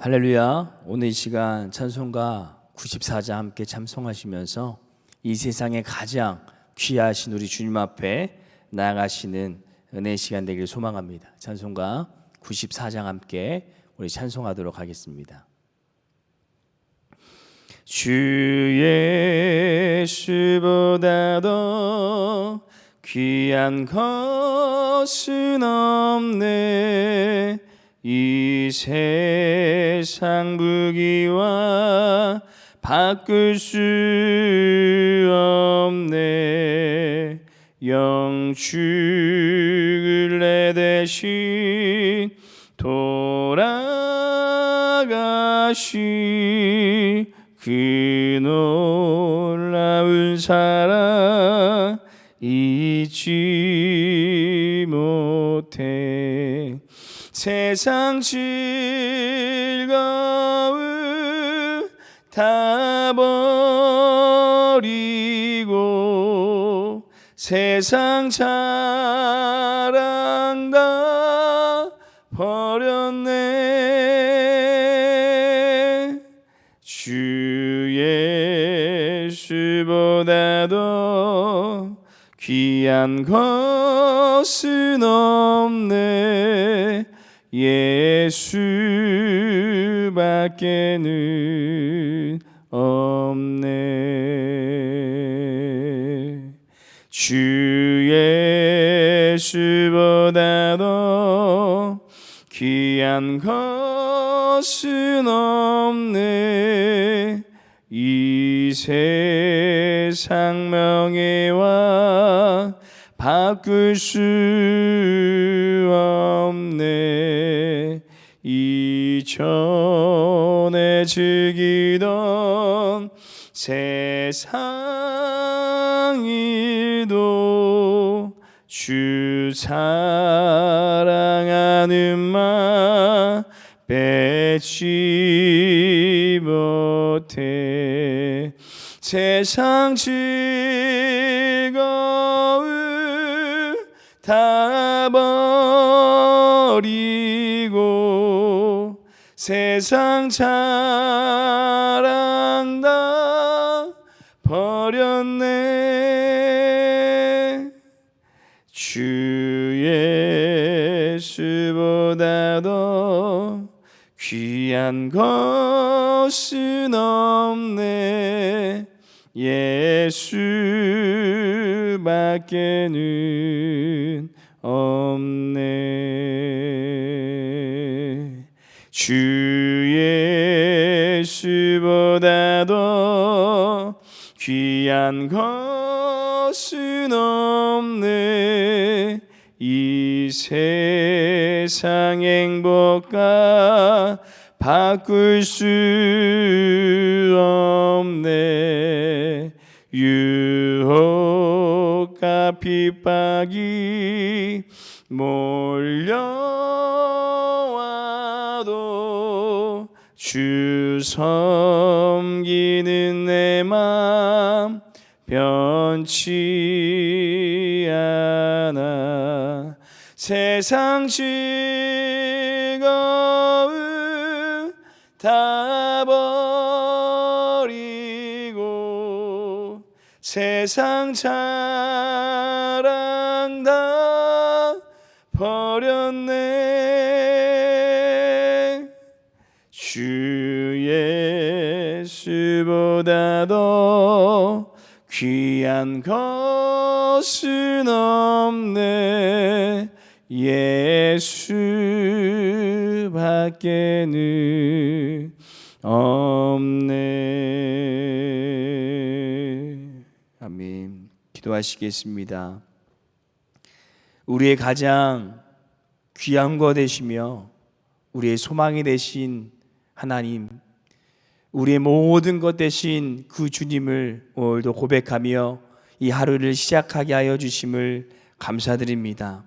할렐루야. 오늘 이 시간 찬송가 94장 함께 찬송하시면서 이 세상에 가장 귀하신 우리 주님 앞에 나아가시는 은혜의 시간 되기를 소망합니다. 찬송가 94장 함께 우리 찬송하도록 하겠습니다. 주 예수보다 더 귀한 것은 없네. 이 세상 부귀와 바꿀 수 없네. 영축을 내 대신 돌아가시 그 놀라운 사랑 잊지 못해. 세상 즐거움 다 버리고 세상 자랑 다 버렸네. 주 예수보다 더 귀한 것은 없네. 예수밖에는 없네. 주 예수보다 더 귀한 것은 없네. 이 세상 명예와 바꿀 수 없네. 이전에 즐기던 세상 일도 주 사랑하는 마 뺏지 못해. 세상 즐거움 다 버리고 세상 자랑 다 버렸네. 주 예수보다 더 귀한 것은 없네. 예수밖에는 없네. 주 예수보다 더 귀한 것은 없네. 이 세상 행복과 바꿀 수 없네. 유혹과 핍박이 몰려와도 주 섬기는 내 맘 변치 않아. 세상 즐거움 다 버리고 세상 자랑 다 버렸네. 주 예수보다 더 귀한 것은 없네. 예수밖에는 없네. 아멘. 기도하시겠습니다. 우리의 가장 귀한 것 되시며 우리의 소망이 되신 하나님, 우리의 모든 것 되신 그 주님을 오늘도 고백하며 이 하루를 시작하게 하여 주심을 감사드립니다.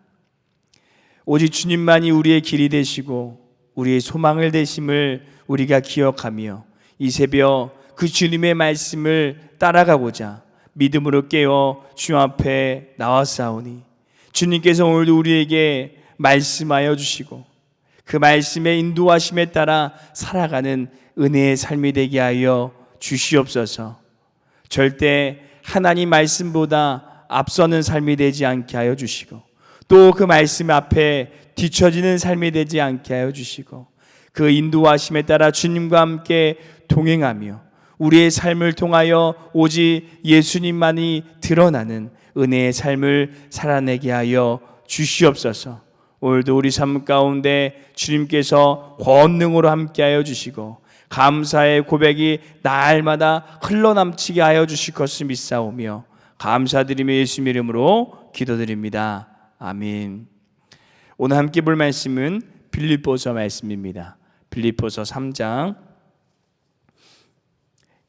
오직 주님만이 우리의 길이 되시고 우리의 소망을 되심을 우리가 기억하며 이 새벽 그 주님의 말씀을 따라가고자 믿음으로 깨어 주 앞에 나왔사오니 주님께서 오늘도 우리에게 말씀하여 주시고 그 말씀의 인도하심에 따라 살아가는 은혜의 삶이 되게 하여 주시옵소서. 절대 하나님 말씀보다 앞서는 삶이 되지 않게 하여 주시고, 또 그 말씀 앞에 뒤처지는 삶이 되지 않게 하여 주시고, 그 인도하심에 따라 주님과 함께 동행하며 우리의 삶을 통하여 오직 예수님만이 드러나는 은혜의 삶을 살아내게 하여 주시옵소서. 오늘도 우리 삶 가운데 주님께서 권능으로 함께하여 주시고 감사의 고백이 날마다 흘러넘치게 하여 주실 것을 믿사오며 감사드리며 예수님 이름으로 기도드립니다. 아멘. 오늘 함께 볼 말씀은 빌립보서 말씀입니다. 빌립보서 3장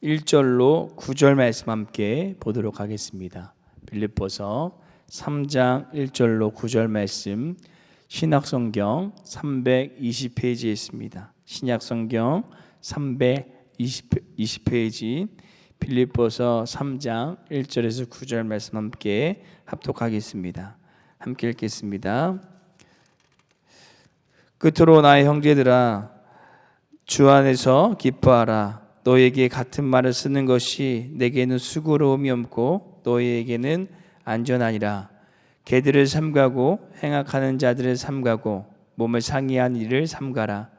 1절로 9절 말씀 함께 보도록 하겠습니다. 빌립보서 3장 1절로 9절 말씀, 신약성경 320페이지에 있습니다. 신약성경 320페이지 빌립보서 3장 1절에서 9절 말씀 함께 합독하겠습니다. 함께 읽겠습니다. 끝으로 나의 형제들아, 주 안에서 기뻐하라. 너에게 같은 말을 쓰는 것이 내게는 수고로움이 없고 너희에게는 안전하니라. 개들을 삼가고 행악하는 자들을 삼가고 몸을 상해한 일을 삼가라.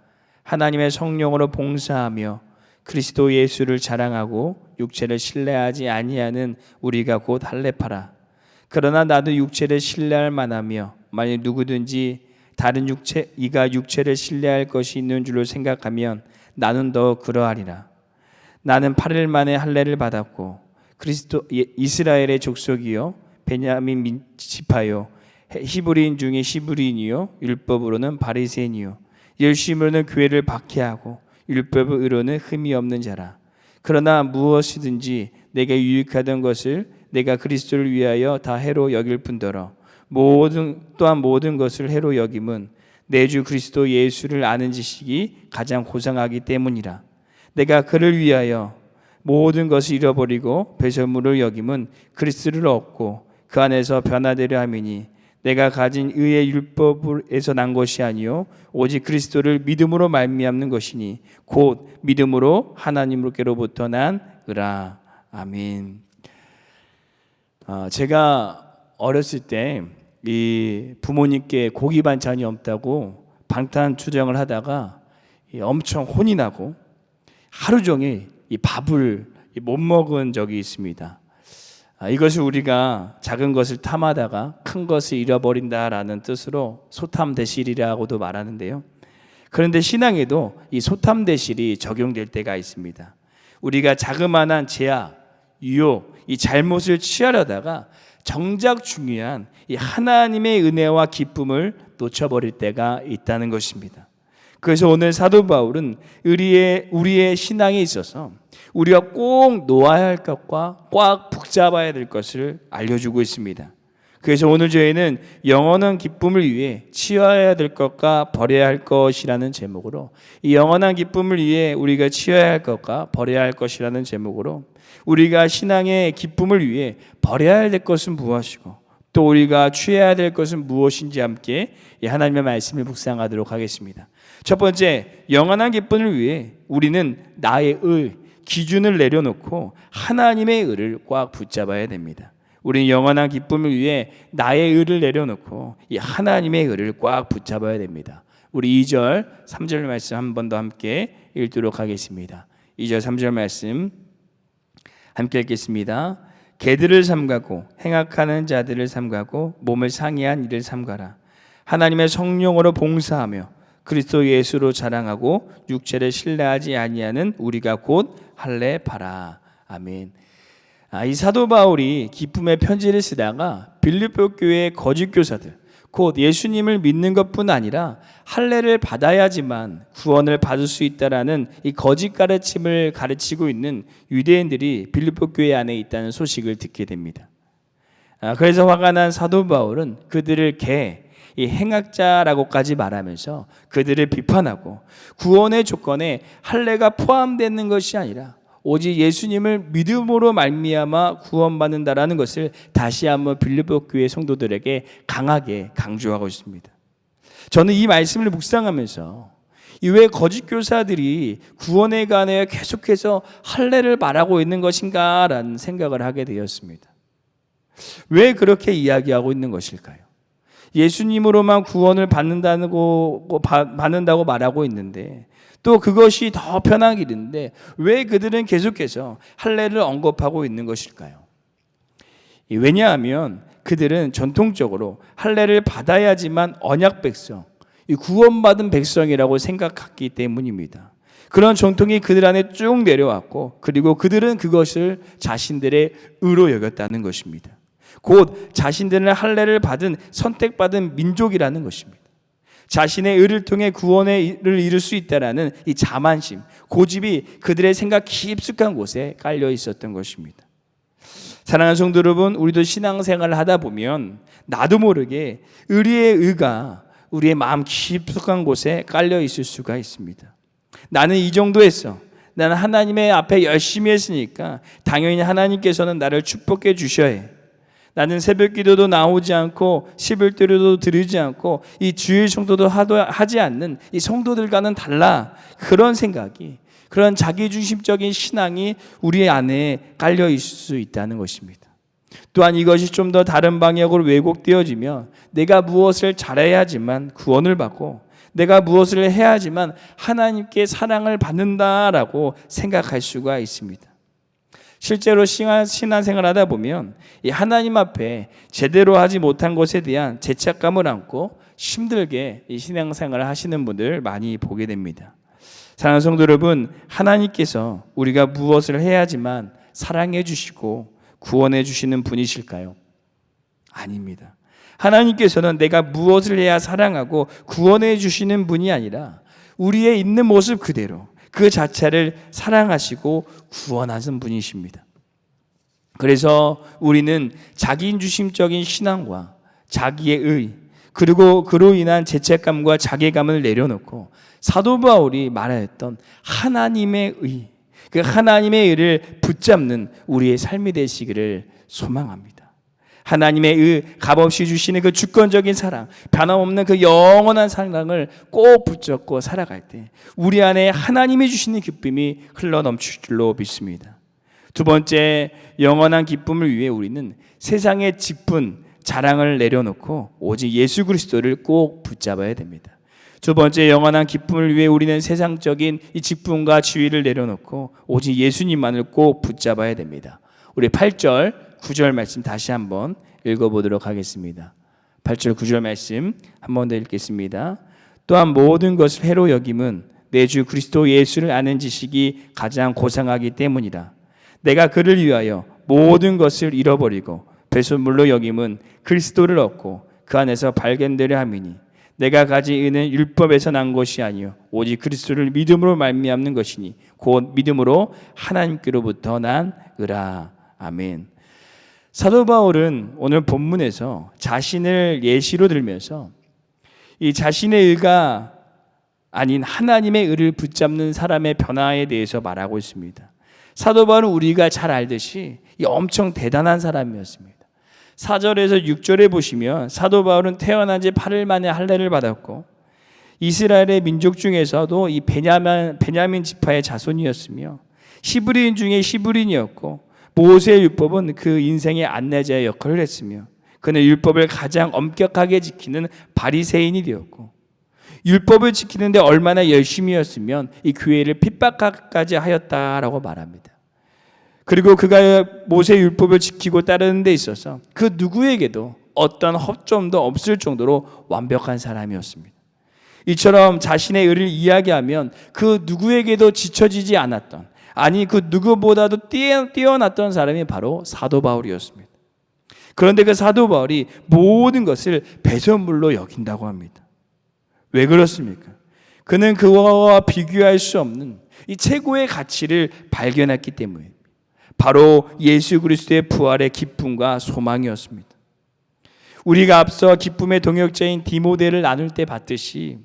하나님의 성령으로 봉사하며 그리스도 예수를 자랑하고 육체를 신뢰하지 아니하는 우리가 곧 할례파라. 그러나 나도 육체를 신뢰할 만하며 만일 누구든지 다른 이가 육체를 신뢰할 것이 있는 줄로 생각하면 나는 더 그러하리라. 나는 8일 만에 할례를 받았고 이스라엘의 족속이요 베냐민 지파요 히브리인 중에 히브리인이요 율법으로는 바리새인이요 열심으로는 교회를 박해하고 율법으로는 흠이 없는 자라. 그러나 무엇이든지 내게 유익하던 것을 내가 그리스도를 위하여 다 해로 여길 뿐더러 또한 모든 것을 해로 여김은 내 주 그리스도 예수를 아는 지식이 가장 고상하기 때문이라. 내가 그를 위하여 모든 것을 잃어버리고 배설물을 여김은 그리스도를 얻고 그 안에서 변화되려 함이니 내가 가진 의의 율법에서 난 것이 아니요 오직 그리스도를 믿음으로 말미암는 것이니 곧 믿음으로 하나님께로부터 난 의라. 아멘. 제가 어렸을 때 이 부모님께 고기 반찬이 없다고 방탄투정을 하다가 엄청 혼이 나고 하루 종일 이 밥을 못 먹은 적이 있습니다. 이것을 우리가 작은 것을 탐하다가 큰 것을 잃어버린다라는 뜻으로 소탐대실이라고도 말하는데요. 그런데 신앙에도 이 소탐대실이 적용될 때가 있습니다. 우리가 자그마한 죄악, 유혹, 이 잘못을 취하려다가 정작 중요한 이 하나님의 은혜와 기쁨을 놓쳐버릴 때가 있다는 것입니다. 그래서 오늘 사도 바울은 우리의 신앙에 있어서 우리가 꼭 놓아야 할 것과 꽉 붙잡아야 될 것을 알려주고 있습니다. 그래서 오늘 저희는 영원한 기쁨을 위해 취해야 될 것과 버려야 할 것이라는 제목으로, 이 영원한 기쁨을 위해 우리가 취해야 할 것과 버려야 할 것이라는 제목으로 우리가 신앙의 기쁨을 위해 버려야 할 것은 무엇이고 또 우리가 취해야 될 것은 무엇인지 함께 하나님의 말씀을 묵상하도록 하겠습니다. 첫 번째, 영원한 기쁨을 위해 우리는 나의 의, 기준을 내려놓고 하나님의 의를 꽉 붙잡아야 됩니다. 우리는 영원한 기쁨을 위해 나의 의를 내려놓고 이 하나님의 의를 꽉 붙잡아야 됩니다. 우리 2절, 3절 말씀 한 번 더 함께 읽도록 하겠습니다. 2절, 3절 말씀 함께 읽겠습니다. 개들을 삼가고 행악하는 자들을 삼가고 몸을 상해한 일을 삼가라. 하나님의 성령으로 봉사하며 그리스도 예수로 자랑하고 육체를 신뢰하지 아니하는 우리가 곧 할례파라. 아멘. 이 사도 바울이 기쁨의 편지를 쓰다가 빌립보 교회의 거짓 교사들, 곧 예수님을 믿는 것뿐 아니라 할례를 받아야지만 구원을 받을 수 있다라는 이 거짓 가르침을 가르치고 있는 유대인들이 빌립보 교회 안에 있다는 소식을 듣게 됩니다. 그래서 화가 난 사도 바울은 그들을 이 행악자라고까지 말하면서 그들을 비판하고 구원의 조건에 할례가 포함되는 것이 아니라 오직 예수님을 믿음으로 말미암아 구원받는다라는 것을 다시 한번 빌립보 교회 성도들에게 강하게 강조하고 있습니다. 저는 이 말씀을 묵상하면서 이 왜 거짓 교사들이 구원에 관하여 계속해서 할례를 말하고 있는 것인가라는 생각을 하게 되었습니다. 왜 그렇게 이야기하고 있는 것일까요? 예수님으로만 구원을 받는다고 말하고 있는데 또 그것이 더 편한 길인데 왜 그들은 계속해서 할례를 언급하고 있는 것일까요? 왜냐하면 그들은 전통적으로 할례를 받아야지만 언약 백성, 구원받은 백성이라고 생각했기 때문입니다. 그런 전통이 그들 안에 쭉 내려왔고 그리고 그들은 그것을 자신들의 의로 여겼다는 것입니다. 곧 자신들은 할례를 받은 선택받은 민족이라는 것입니다. 자신의 의를 통해 구원을 이룰 수 있다라는 이 자만심, 고집이 그들의 생각 깊숙한 곳에 깔려 있었던 것입니다. 사랑하는 성도 여러분, 우리도 신앙생활을 하다 보면 나도 모르게 의리의 의가 우리의 마음 깊숙한 곳에 깔려 있을 수가 있습니다. 나는 이 정도 했어. 나는 하나님의 앞에 열심히 했으니까 당연히 하나님께서는 나를 축복해 주셔야 해. 나는 새벽 기도도 나오지 않고 11조도 드리지 않고 이 주일 성도도 하지 않는 이 성도들과는 달라. 그런 생각이, 그런 자기중심적인 신앙이 우리 안에 깔려 있을 수 있다는 것입니다. 또한 이것이 좀 더 다른 방향으로 왜곡되어지면 내가 무엇을 잘해야지만 구원을 받고 내가 무엇을 해야지만 하나님께 사랑을 받는다라고 생각할 수가 있습니다. 실제로 신앙생활을 하다 보면 이 하나님 앞에 제대로 하지 못한 것에 대한 죄책감을 안고 힘들게 이 신앙생활을 하시는 분들 많이 보게 됩니다. 사랑하는 성도 여러분, 하나님께서 우리가 무엇을 해야지만 사랑해 주시고 구원해 주시는 분이실까요? 아닙니다. 하나님께서는 내가 무엇을 해야 사랑하고 구원해 주시는 분이 아니라 우리의 있는 모습 그대로 그 자체를 사랑하시고 구원하신 분이십니다. 그래서 우리는 자기중심적인 신앙과 자기의 의, 그리고 그로 인한 죄책감과 자괴감을 내려놓고 사도 바울이 말하였던 하나님의 의, 그 하나님의 의를 붙잡는 우리의 삶이 되시기를 소망합니다. 하나님의 의, 값없이 주시는 그 주권적인 사랑, 변함없는 그 영원한 사랑을 꼭 붙잡고 살아갈 때 우리 안에 하나님이 주시는 기쁨이 흘러넘칠 줄로 믿습니다. 두 번째, 영원한 기쁨을 위해 우리는 세상의 직분, 자랑을 내려놓고 오직 예수 그리스도를 꼭 붙잡아야 됩니다. 두 번째, 영원한 기쁨을 위해 우리는 세상적인 이 직분과 지위를 내려놓고 오직 예수님만을 꼭 붙잡아야 됩니다. 우리 8절 9절 말씀 다시 한번 읽어보도록 하겠습니다. 8절 9절 말씀 한 번 더 읽겠습니다. 또한 모든 것을 해로 여김은 내 주 그리스도 예수를 아는 지식이 가장 고상하기 때문이라. 내가 그를 위하여 모든 것을 잃어버리고 배설물로 여김은 그리스도를 얻고 그 안에서 발견되려 함이니 내가 가진 의는 율법에서 난 것이 아니요 오직 그리스도를 믿음으로 말미암는 것이니 곧 믿음으로 하나님께로부터 난 의라. 아멘. 사도 바울은 오늘 본문에서 자신을 예시로 들면서 이 자신의 의가 아닌 하나님의 의를 붙잡는 사람의 변화에 대해서 말하고 있습니다. 사도 바울은 우리가 잘 알듯이 엄청 대단한 사람이었습니다. 4절에서 6절에 보시면 사도 바울은 태어난 지 8일 만에 할례를 받았고 이스라엘의 민족 중에서도 이 베냐민 지파의 자손이었으며 히브리인 중에 히브리인이었고 모세의 율법은 그 인생의 안내자의 역할을 했으며 그는 율법을 가장 엄격하게 지키는 바리새인이 되었고 율법을 지키는데 얼마나 열심히였으면 이 교회를 핍박까지 하였다라고 말합니다. 그리고 그가 모세의 율법을 지키고 따르는 데 있어서 그 누구에게도 어떤 허점도 없을 정도로 완벽한 사람이었습니다. 이처럼 자신의 의를 이야기하면 그 누구에게도 지쳐지지 않았던, 아니 그 누구보다도 뛰어났던 사람이 바로 사도 바울이었습니다. 그런데 그 사도 바울이 모든 것을 배설물로 여긴다고 합니다. 왜 그렇습니까? 그는 그와 비교할 수 없는 이 최고의 가치를 발견했기 때문에 바로 예수 그리스도의 부활의 기쁨과 소망이었습니다. 우리가 앞서 기쁨의 동역자인 디모데를 나눌 때 봤듯이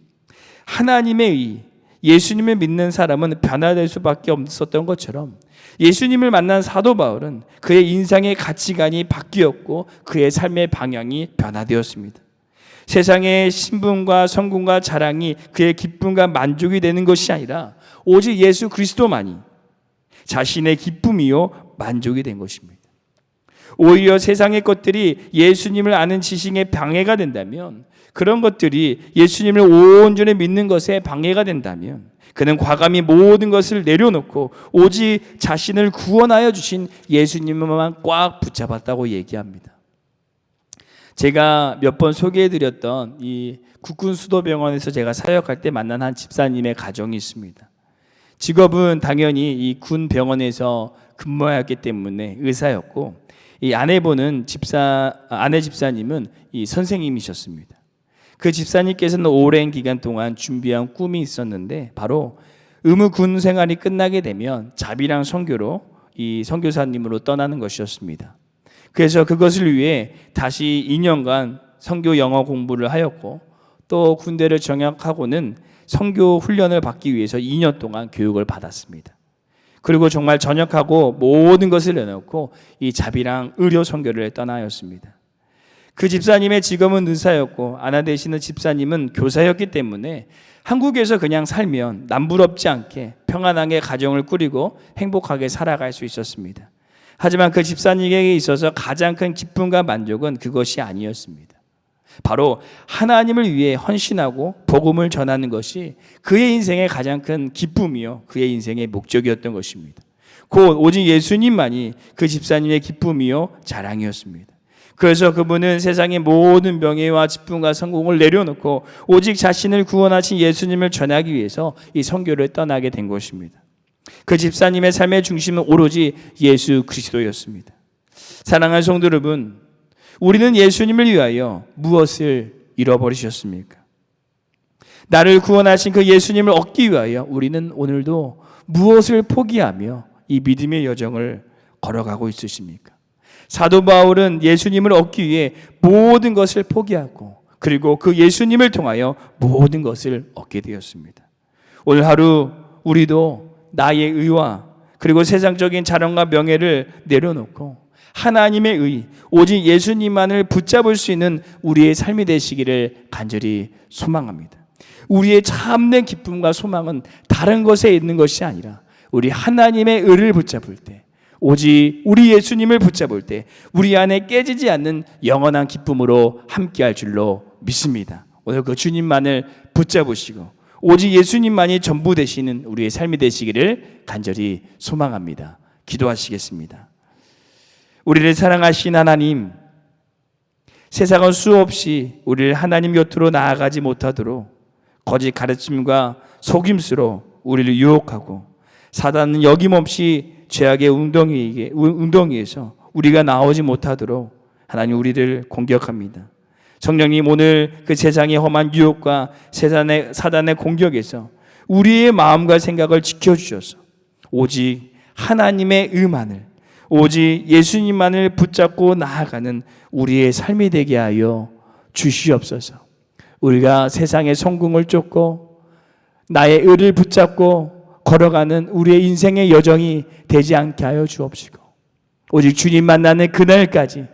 하나님의 의, 예수님을 믿는 사람은 변화될 수밖에 없었던 것처럼 예수님을 만난 사도 바울은 그의 인생의 가치관이 바뀌었고 그의 삶의 방향이 변화되었습니다. 세상의 신분과 성공과 자랑이 그의 기쁨과 만족이 되는 것이 아니라 오직 예수 그리스도만이 자신의 기쁨이요 만족이 된 것입니다. 오히려 세상의 것들이 예수님을 아는 지식에 방해가 된다면, 그런 것들이 예수님을 온전히 믿는 것에 방해가 된다면 그는 과감히 모든 것을 내려놓고 오직 자신을 구원하여 주신 예수님만 꽉 붙잡았다고 얘기합니다. 제가 몇 번 소개해드렸던 이 국군수도병원에서 제가 사역할 때 만난 한 집사님의 가정이 있습니다. 직업은 당연히 이 군 병원에서 근무하였기 때문에 의사였고, 이 아내분은 아내 집사님은 이 선생님이셨습니다. 그 집사님께서는 오랜 기간 동안 준비한 꿈이 있었는데, 바로 의무 군 생활이 끝나게 되면 자비랑 선교로 이 선교사님으로 떠나는 것이었습니다. 그래서 그것을 위해 다시 2년간 선교 영어 공부를 하였고, 또 군대를 정약하고는 선교 훈련을 받기 위해서 2년 동안 교육을 받았습니다. 그리고 정말 전역하고 모든 것을 내놓고 이 자비랑 의료 선교를 떠나였습니다. 그 집사님의 직업은 의사였고 아내 되시는 집사님은 교사였기 때문에 한국에서 그냥 살면 남부럽지 않게 평안하게 가정을 꾸리고 행복하게 살아갈 수 있었습니다. 하지만 그 집사님에게 있어서 가장 큰 기쁨과 만족은 그것이 아니었습니다. 바로 하나님을 위해 헌신하고 복음을 전하는 것이 그의 인생의 가장 큰 기쁨이요 그의 인생의 목적이었던 것입니다. 곧 오직 예수님만이 그 집사님의 기쁨이요 자랑이었습니다. 그래서 그분은 세상의 모든 명예와 기쁨과 성공을 내려놓고 오직 자신을 구원하신 예수님을 전하기 위해서 이 선교를 떠나게 된 것입니다. 그 집사님의 삶의 중심은 오로지 예수 그리스도였습니다. 사랑하는 성도 여러분, 우리는 예수님을 위하여 무엇을 잃어버리셨습니까? 나를 구원하신 그 예수님을 얻기 위하여 우리는 오늘도 무엇을 포기하며 이 믿음의 여정을 걸어가고 있으십니까? 사도 바울은 예수님을 얻기 위해 모든 것을 포기하고 그리고 그 예수님을 통하여 모든 것을 얻게 되었습니다. 오늘 하루 우리도 나의 의와 그리고 세상적인 자랑과 명예를 내려놓고 하나님의 의, 오직 예수님만을 붙잡을 수 있는 우리의 삶이 되시기를 간절히 소망합니다. 우리의 참된 기쁨과 소망은 다른 것에 있는 것이 아니라 우리 하나님의 의를 붙잡을 때, 오직 우리 예수님을 붙잡을 때 우리 안에 깨지지 않는 영원한 기쁨으로 함께할 줄로 믿습니다. 오늘 그 주님만을 붙잡으시고 오직 예수님만이 전부 되시는 우리의 삶이 되시기를 간절히 소망합니다. 기도하시겠습니다. 우리를 사랑하신 하나님, 세상은 수없이 우리를 하나님 곁으로 나아가지 못하도록 거짓 가르침과 속임수로 우리를 유혹하고 사단은 여김없이 죄악의 웅덩이에서 우리가 나오지 못하도록 하나님 우리를 공격합니다. 성령님, 오늘 그 세상의 험한 유혹과 사단의 공격에서 우리의 마음과 생각을 지켜주셔서 오직 하나님의 의만을, 오직 예수님만을 붙잡고 나아가는 우리의 삶이 되게 하여 주시옵소서. 우리가 세상의 성공을 쫓고 나의 의를 붙잡고 걸어가는 우리의 인생의 여정이 되지 않게 하여 주옵시고 오직 주님 만나는 그날까지,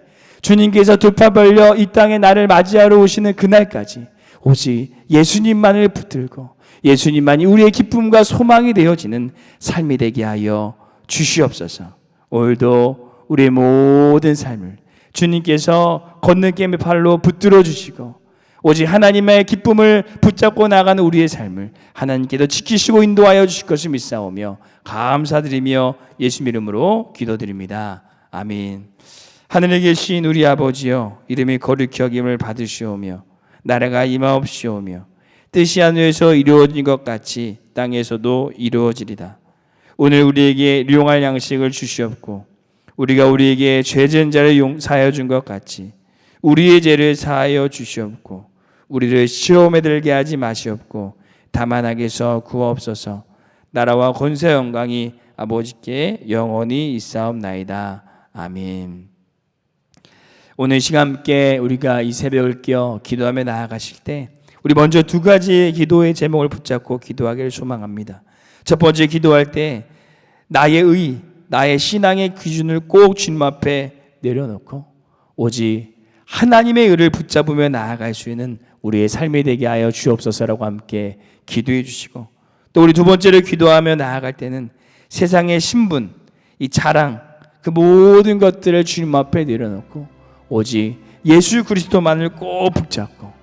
주님께서 두 팔 벌려 이 땅에 나를 맞이하러 오시는 그날까지 오직 예수님만을 붙들고 예수님만이 우리의 기쁨과 소망이 되어지는 삶이 되게 하여 주시옵소서. 오늘도 우리의 모든 삶을 주님께서 건너게임의 팔로 붙들어 주시고 오직 하나님의 기쁨을 붙잡고 나가는 우리의 삶을 하나님께서 지키시고 인도하여 주실 것을 믿사오며 감사드리며 예수 이름으로 기도드립니다. 아멘. 하늘에 계신 우리 아버지여, 이름이 거룩히 여김을 받으시오며 나라가 임하옵시오며 뜻이 하늘에서 이루어진 것 같이 땅에서도 이루어지리다. 오늘 우리에게 일용할 양식을 주시옵고 우리가 우리에게 죄진 자를 용서하여 준 것 같이 우리의 죄를 사하여 주시옵고 우리를 시험에 들게 하지 마시옵고 다만 악에서 구하옵소서. 나라와 권세 영광이 아버지께 영원히 있사옵나이다. 아멘. 오늘 시간 함께 우리가 이 새벽을 깨어 기도하며 나아가실 때 우리 먼저 두 가지의 기도의 제목을 붙잡고 기도하기를 소망합니다. 첫 번째, 기도할 때 나의 의, 나의 신앙의 기준을 꼭 주님 앞에 내려놓고 오직 하나님의 의를 붙잡으며 나아갈 수 있는 우리의 삶이 되게 하여 주옵소서라고 함께 기도해 주시고, 또 우리 두 번째로 기도하며 나아갈 때는 세상의 신분, 이 자랑, 그 모든 것들을 주님 앞에 내려놓고 오직 예수 그리스도만을 꼭 붙잡고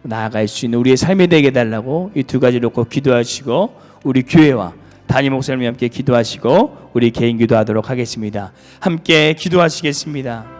나아갈 수 있는 우리의 삶이 되게 해달라고 이 두 가지를 놓고 기도하시고, 우리 교회와 담임 목사님이 함께 기도하시고 우리 개인 기도하도록 하겠습니다. 함께 기도하시겠습니다.